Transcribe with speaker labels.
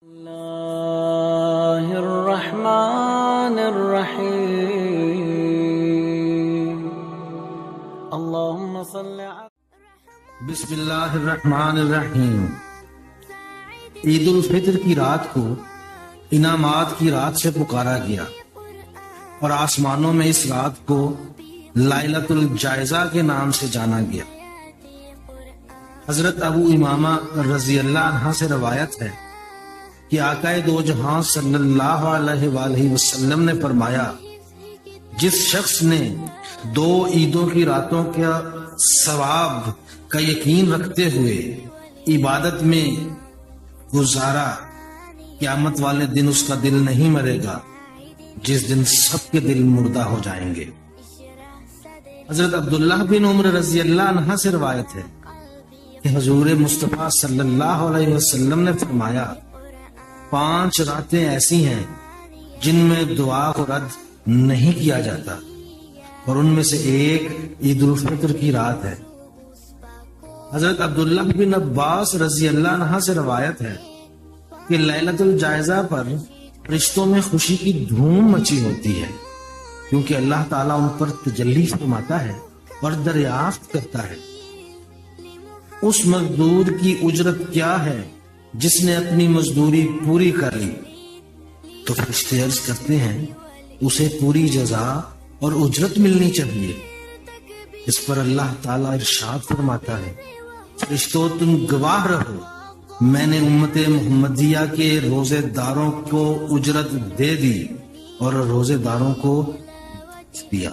Speaker 1: اللہ الرحمن الرحیم اللہم صلی
Speaker 2: بسم اللہ الرحمن الرحیم۔ عید الفطر کی رات کو انعامات کی رات سے پکارا گیا اور آسمانوں میں اس رات کو لیلۃ الجائزہ کے نام سے جانا گیا۔ حضرت ابو امامہ رضی اللہ عنہ سے روایت ہے کہ آقا دو جہاں صلی اللہ علیہ وآلہ وسلم نے فرمایا، جس شخص نے دو عیدوں کی راتوں کا ثواب کا یقین رکھتے ہوئے عبادت میں گزارا، قیامت والے دن اس کا دل نہیں مرے گا جس دن سب کے دل مردہ ہو جائیں گے۔ حضرت عبداللہ بن عمر رضی اللہ عنہ سے روایت ہے کہ حضور مصطفیٰ صلی اللہ علیہ وسلم نے فرمایا، 5 راتیں ایسی ہیں جن میں دعا کو رد نہیں کیا جاتا، اور ان میں سے ایک عید الفطر کی رات ہے۔ حضرت عبداللہ بن عباس رضی اللہ عنہ سے روایت ہے کہ لیلۃ الجائزہ پر رشتوں میں خوشی کی دھوم مچی ہوتی ہے، کیونکہ اللہ تعالیٰ ان پر تجلی فرماتا ہے اور دریافت کرتا ہے، اس مزدور کی اجرت کیا ہے جس نے اپنی مزدوری پوری کر لی؟ تو فرشتے عرض کرتے ہیں، اسے پوری جزا اور اجرت ملنی چاہیے۔ اس پر اللہ تعالیٰ ارشاد فرماتا ہے، فرشتوں تم گواہ رہو، میں نے امت محمدیہ کے روزے داروں کو اجرت دے دی اور روزے داروں کو دیا۔